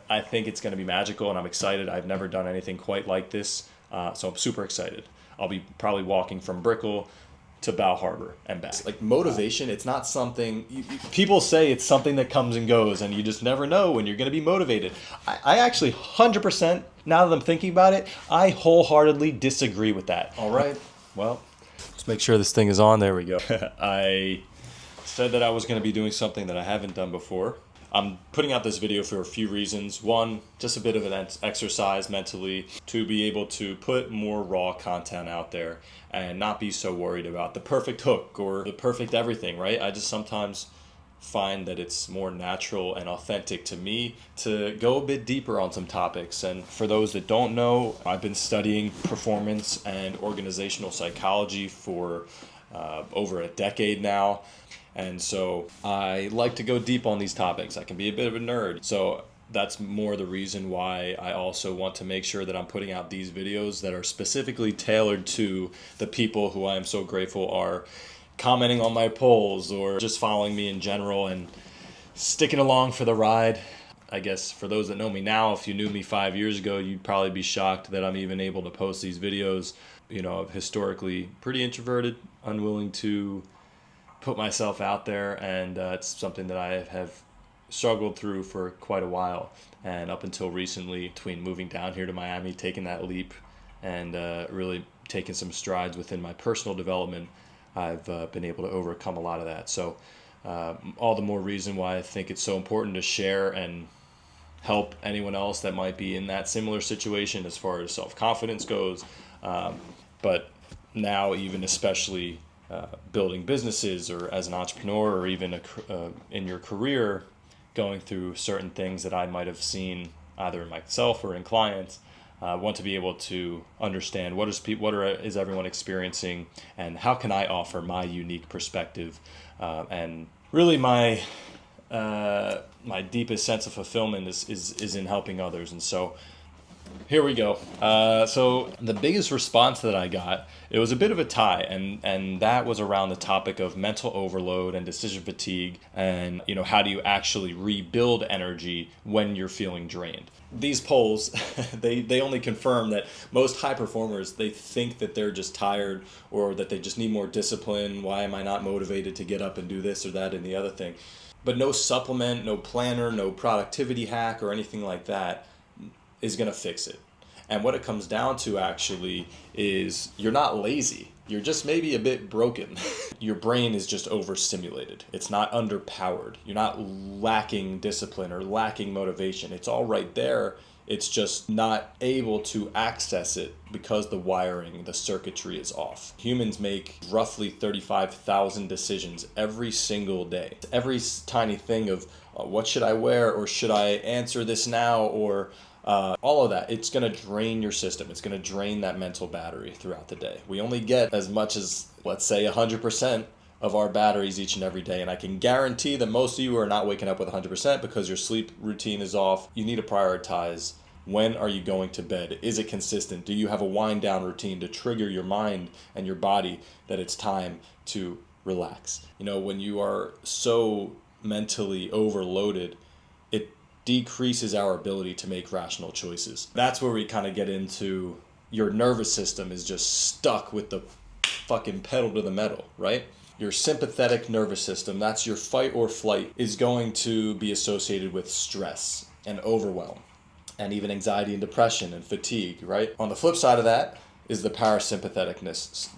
I think it's going to be magical, and I'm excited. I've never done anything quite like this, so I'm super excited. I'll be probably walking from Brickell to Bow Harbor and back. Like motivation, it's not something people say it's something that comes and goes, and you just never know when you're going to be motivated. I actually 100%, now that I'm thinking about it, I wholeheartedly disagree with that. All right, well, let's make sure this thing is on. There we go. I said that I was going to be doing something that I haven't done before. I'm putting out this video for a few reasons. One, just a bit of an exercise mentally to be able to put more raw content out there and not be so worried about the perfect hook or the perfect everything, right? I just sometimes find that it's more natural and authentic to me to go a bit deeper on some topics. And for those that don't know, I've been studying performance and organizational psychology for over a decade now. And so I like to go deep on these topics. I can be a bit of a nerd. So that's more the reason why I also want to make sure that I'm putting out these videos that are specifically tailored to the people who I am so grateful are commenting on my polls or just following me in general and sticking along for the ride. I guess for those that know me now, if you knew me 5 years ago, you'd probably be shocked that I'm even able to post these videos. You know, I'm historically pretty introverted, unwilling to put myself out there, and it's something that I have struggled through for quite a while. And up until recently, between moving down here to Miami, taking that leap, and really taking some strides within my personal development, I've been able to overcome a lot of that. So all the more reason why I think it's so important to share and help anyone else that might be in that similar situation as far as self-confidence goes. But now even especially building businesses or as an entrepreneur or even in your career, going through certain things that I might have seen either in myself or in clients, want to be able to understand what is everyone experiencing and how can I offer my unique perspective, and really my deepest sense of fulfillment is in helping others. And so here we go. So the biggest response that I got, it was a bit of a tie, and that was around the topic of mental overload and decision fatigue, and how do you actually rebuild energy when you're feeling drained. These polls, they only confirm that most high performers, they think that they're just tired or that they just need more discipline. Why am I not motivated to get up and do this or that and the other thing? But no supplement, no planner, no productivity hack or anything like that is going to fix it. And what it comes down to actually is you're not lazy. You're just maybe a bit broken. Your brain is just overstimulated. It's not underpowered. You're not lacking discipline or lacking motivation. It's all right there. It's just not able to access it because the wiring, the circuitry is off. Humans make roughly 35,000 decisions every single day. Every tiny thing of what should I wear, or should I answer this now, or all of that, it's going to drain your system. It's going to drain that mental battery throughout the day. We only get as much as, let's say, 100% of our batteries each and every day. And I can guarantee that most of you are not waking up with 100% because your sleep routine is off. You need to prioritize. When are you going to bed? Is it consistent? Do you have a wind down routine to trigger your mind and your body that it's time to relax? When you are so mentally overloaded, it decreases our ability to make rational choices. That's where we kind of get into your nervous system is just stuck with the fucking pedal to the metal, right? Your sympathetic nervous system, that's your fight or flight, is going to be associated with stress and overwhelm and even anxiety and depression and fatigue, right? On the flip side of that is the parasympathetic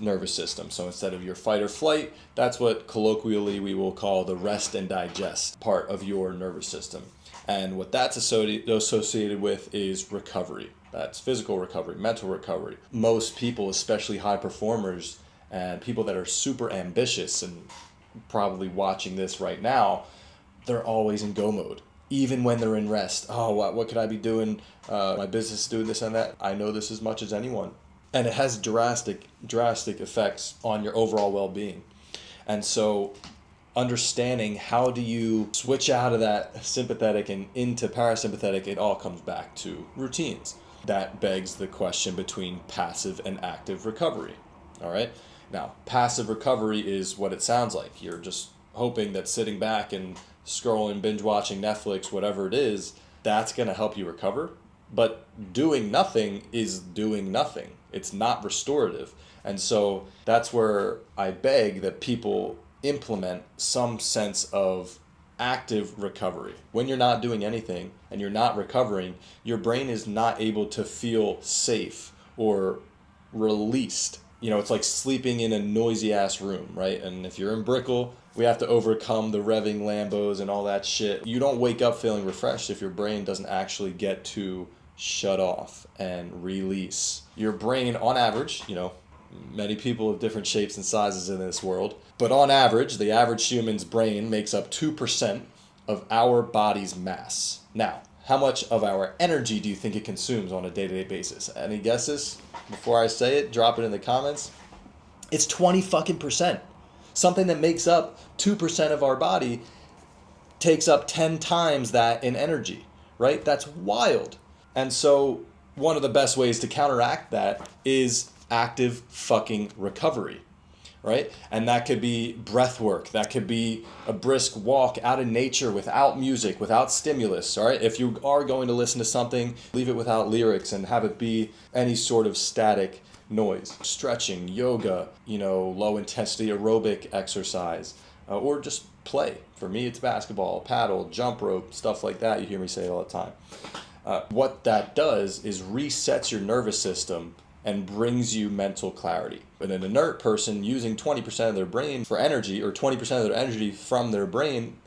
nervous system. So instead of your fight or flight, that's what colloquially we will call the rest and digest part of your nervous system. And what that's associated with is recovery. That's physical recovery, mental recovery. Most people, especially high performers and people that are super ambitious and probably watching this right now, they're always in go mode. Even when they're in rest. Oh, what could I be doing? My business is doing this and that. I know this as much as anyone. And it has drastic effects on your overall well-being. And so understanding how do you switch out of that sympathetic and into parasympathetic, it all comes back to routines. That begs the question between passive and active recovery. All right? Now, passive recovery is what it sounds like. You're just hoping that sitting back and scrolling, binge watching Netflix, whatever it is, that's going to help you recover. But doing nothing is doing nothing. It's not restorative. And so that's where I beg that people implement some sense of active recovery. When you're not doing anything and you're not recovering, your brain is not able to feel safe or released. You know, it's like sleeping in a noisy ass room, right? And if you're in Brickell, we have to overcome the revving Lambos and all that shit. You don't wake up feeling refreshed if your brain doesn't actually get to shut off and release. Your brain, on average, you know, many people of different shapes and sizes in this world, but on average, the average human's brain makes up 2% of our body's mass. Now, how much of our energy do you think it consumes on a day-to-day basis? Any guesses? Before I say it, drop it in the comments. It's 20 fucking percent. Something that makes up 2% of our body takes up 10 times that in energy, right? That's wild. And so one of the best ways to counteract that is active fucking recovery, right? And that could be breath work. That could be a brisk walk out in nature without music, without stimulus, all right? If you are going to listen to something, leave it without lyrics and have it be any sort of static noise. Stretching, yoga, you know, low intensity aerobic exercise, or just play. For me, it's basketball, paddle, jump rope, stuff like that. You hear me say it all the time. What that does is resets your nervous system and brings you mental clarity. But an inert person using 20% of their brain for energy, or 20% of their energy from their brain,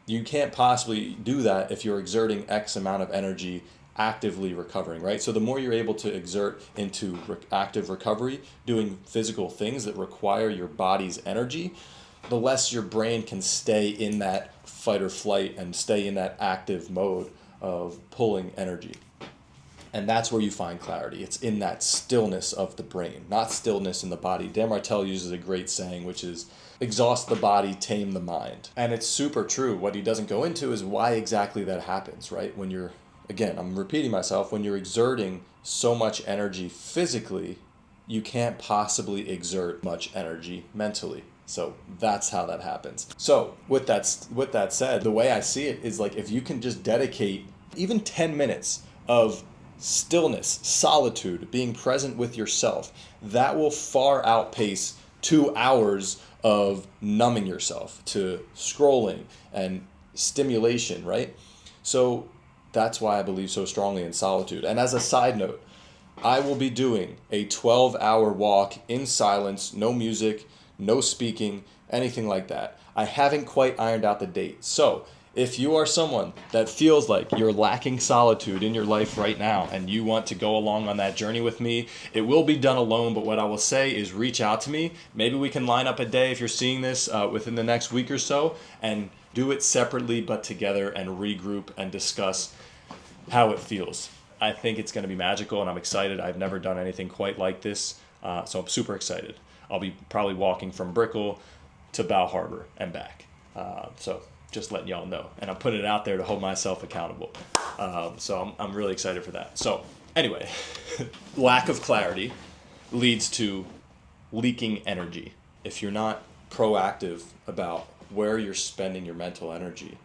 you can't possibly do that if you're exerting X amount of energy actively recovering, right? So the more you're able to exert into active recovery, doing physical things that require your body's energy, the less your brain can stay in that fight or flight and stay in that active mode of pulling energy. And that's where you find clarity. It's in that stillness of the brain, not stillness in the body. Dan Martell uses a great saying, which is, exhaust the body, tame the mind. And it's super true. What he doesn't go into is why exactly that happens, right? When you're, again, I'm repeating myself, when you're exerting so much energy physically, you can't possibly exert much energy mentally. So that's how that happens. So with that said, the way I see it is like, if you can just dedicate even 10 minutes of stillness, solitude, being present with yourself, that will far outpace 2 hours of numbing yourself to scrolling and stimulation, right? So that's why I believe so strongly in solitude. And as a side note, I will be doing a 12-hour walk in silence, no music, no speaking, anything like that. I haven't quite ironed out the date. So if you are someone that feels like you're lacking solitude in your life right now and you want to go along on that journey with me, it will be done alone, but what I will say is reach out to me. Maybe we can line up a day if you're seeing this within the next week or so, and do it separately but together and regroup and discuss how it feels. I think it's going to be magical and I'm excited. I've never done anything quite like this, so I'm super excited. I'll be probably walking from Brickell to Bow Harbor and back. So just letting y'all know. And I'm putting it out there to hold myself accountable. So I'm really excited for that. So anyway, lack of clarity leads to leaking energy. If you're not proactive about where you're spending your mental energy,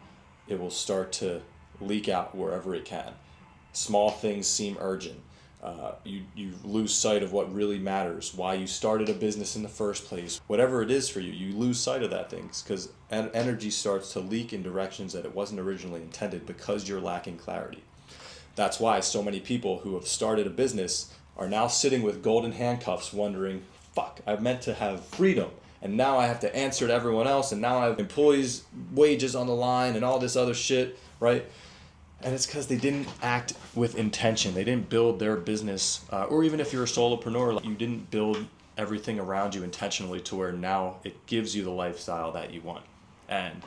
it will start to leak out wherever it can. Small things seem urgent. You lose sight of what really matters, why you started a business in the first place. Whatever it is for you, you lose sight of that thing because energy starts to leak in directions that it wasn't originally intended because you're lacking clarity. That's why so many people who have started a business are now sitting with golden handcuffs wondering, fuck, I meant to have freedom. And now I have to answer to everyone else, and now I have employees' wages on the line and all this other shit, right? And it's because they didn't act with intention. They didn't build their business, or even if you're a solopreneur, you didn't build everything around you intentionally to where now it gives you the lifestyle that you want. And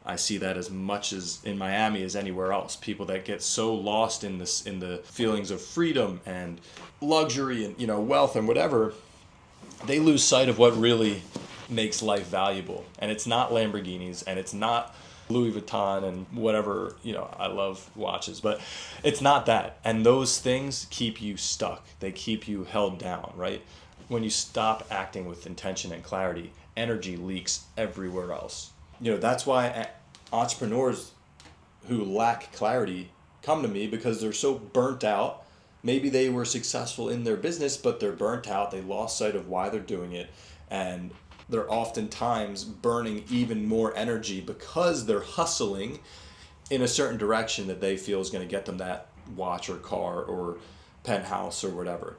I see that as much as in Miami as anywhere else. People that get so lost in the feelings of freedom and luxury and wealth and whatever, they lose sight of what really makes life valuable. And it's not Lamborghinis, and it's not Louis Vuitton and whatever, I love watches, but it's not that. And those things keep you stuck. They keep you held down, right? When you stop acting with intention and clarity, energy leaks everywhere else. That's why entrepreneurs who lack clarity come to me because they're so burnt out. Maybe they were successful in their business, but they're burnt out. They lost sight of why they're doing it. And they're oftentimes burning even more energy because they're hustling in a certain direction that they feel is going to get them that watch or car or penthouse or whatever.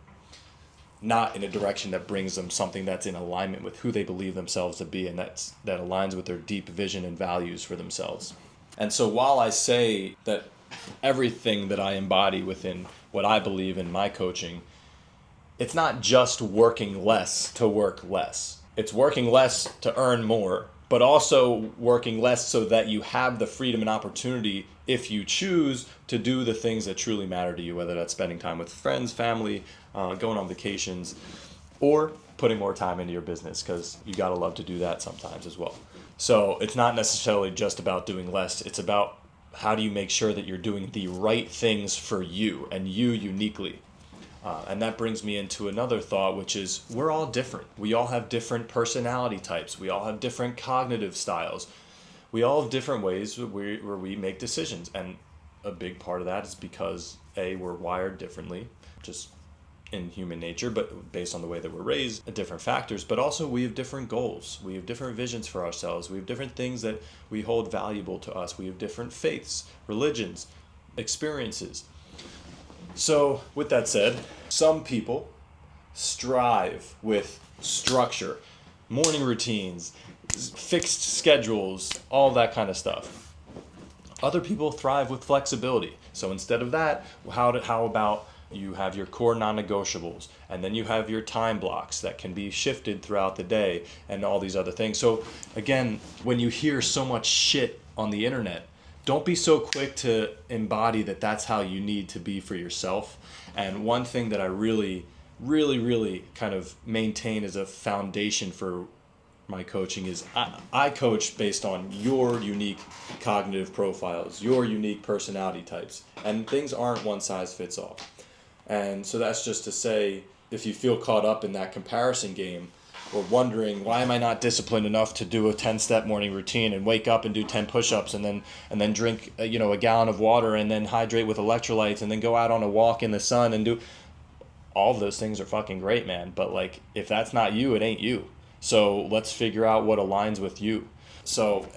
Not in a direction that brings them something that's in alignment with who they believe themselves to be, and that aligns with their deep vision and values for themselves. And so while I say that everything that I embody within what I believe in my coaching, it's not just working less to work less. It's working less to earn more, but also working less so that you have the freedom and opportunity, if you choose, to do the things that truly matter to you, whether that's spending time with friends, family, going on vacations, or putting more time into your business, because you gotta love to do that sometimes as well. So it's not necessarily just about doing less. It's about how do you make sure that you're doing the right things for you and you uniquely. And that brings me into another thought, which is we're all different. We all have different personality types. We all have different cognitive styles. We all have different ways where we make decisions. And a big part of that is because, A, we're wired differently, just in human nature, but based on the way that we're raised, different factors. But also we have different goals. We have different visions for ourselves. We have different things that we hold valuable to us. We have different faiths, religions, experiences. So with that said, some people strive with structure, morning routines, fixed schedules, all that kind of stuff. Other people thrive with flexibility. So instead of that, how about you have your core non-negotiables, and then you have your time blocks that can be shifted throughout the day and all these other things. So again, when you hear so much shit on the internet, don't be so quick to embody that that's how you need to be for yourself. And one thing that I really kind of maintain as a foundation for my coaching is I coach based on your unique cognitive profiles, your unique personality types, and things aren't one size fits all. And so that's just to say, if you feel caught up in that comparison game, or wondering, why am I not disciplined enough to do a 10-step morning routine and wake up and do 10 push-ups and then drink a gallon of water and then hydrate with electrolytes and then go out on a walk in the sun and do all of those things are fucking great, man. But like, if that's not you, it ain't you. So let's figure out what aligns with you. So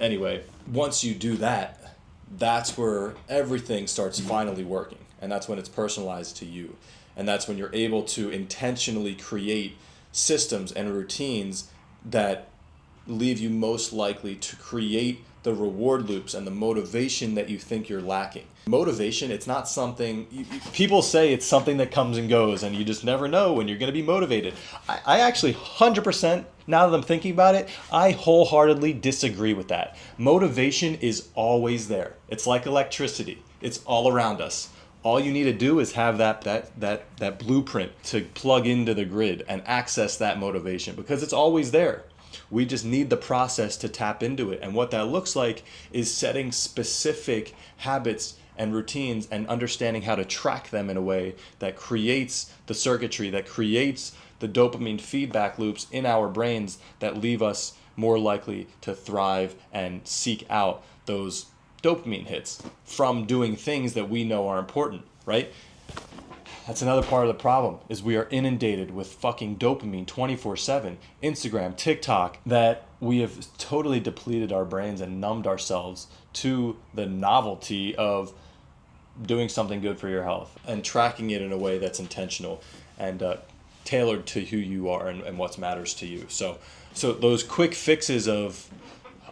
anyway, once you do that, that's where everything starts finally working. And that's when it's personalized to you. And that's when you're able to intentionally create systems and routines that leave you most likely to create the reward loops and the motivation that you think you're lacking. Motivation, it's not something, people say it's something that comes and goes and you just never know when you're going to be motivated. I actually 100%, now that I'm thinking about it, I wholeheartedly disagree with that. Motivation is always there. It's like electricity. It's all around us. All you need to do is have that blueprint to plug into the grid and access that motivation, because it's always there. We just need the process to tap into it. And what that looks like is setting specific habits and routines and understanding how to track them in a way that creates the circuitry, that creates the dopamine feedback loops in our brains that leave us more likely to thrive and seek out those dopamine hits from doing things that we know are important, right? That's another part of the problem, is we are inundated with fucking dopamine 24/7, Instagram, TikTok, that we have totally depleted our brains and numbed ourselves to the novelty of doing something good for your health and tracking it in a way that's intentional and tailored to who you are and what matters to you. So those quick fixes of,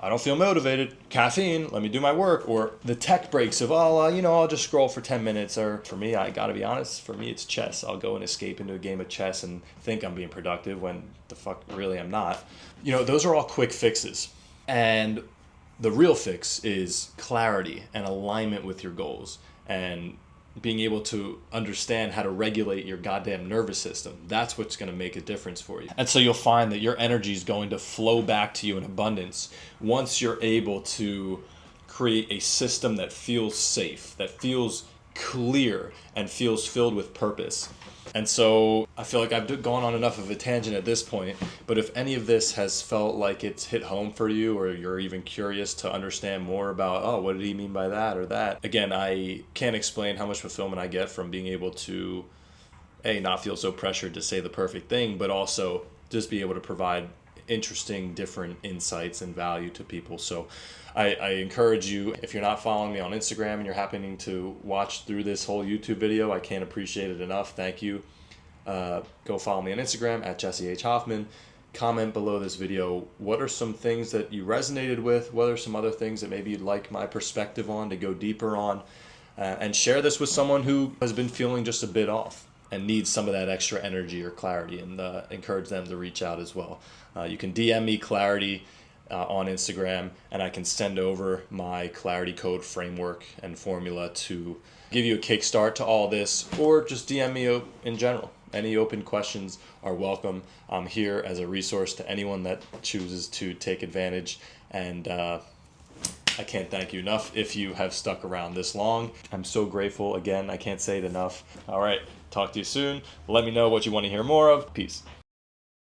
I don't feel motivated, caffeine, let me do my work, or the tech breaks of, I'll just scroll for 10 minutes. Or for me, I gotta be honest, for me it's chess. I'll go and escape into a game of chess and think I'm being productive when the fuck really I'm not. Those are all quick fixes. And the real fix is clarity and alignment with your goals and being able to understand how to regulate your goddamn nervous system. That's what's going to make a difference for you. And so you'll find that your energy is going to flow back to you in abundance once you're able to create a system that feels safe, that feels clear and feels filled with purpose. And so I feel like I've gone on enough of a tangent at this point, but if any of this has felt like it's hit home for you, or you're even curious to understand more about, oh, what did he mean by that or that? Again, I can't explain how much fulfillment I get from being able to, A, not feel so pressured to say the perfect thing, but also just be able to provide interesting, different insights and value to people. So I encourage you, if you're not following me on Instagram and you're happening to watch through this whole YouTube video, I can't appreciate it enough. Thank you. Go follow me on Instagram at Jesse H. Hoffman. Comment below this video, what are some things that you resonated with? What are some other things that maybe you'd like my perspective on, to go deeper on? And share this with someone who has been feeling just a bit off and needs some of that extra energy or clarity, and encourage them to reach out as well. You can DM me clarity on Instagram, and I can send over my clarity code framework and formula to give you a kickstart to all this, or just DM me in general. Any open questions are welcome. I'm here as a resource to anyone that chooses to take advantage, and I can't thank you enough if you have stuck around this long. I'm so grateful. Again, I can't say it enough. All right, talk to you soon. Let me know what you want to hear more of. Peace.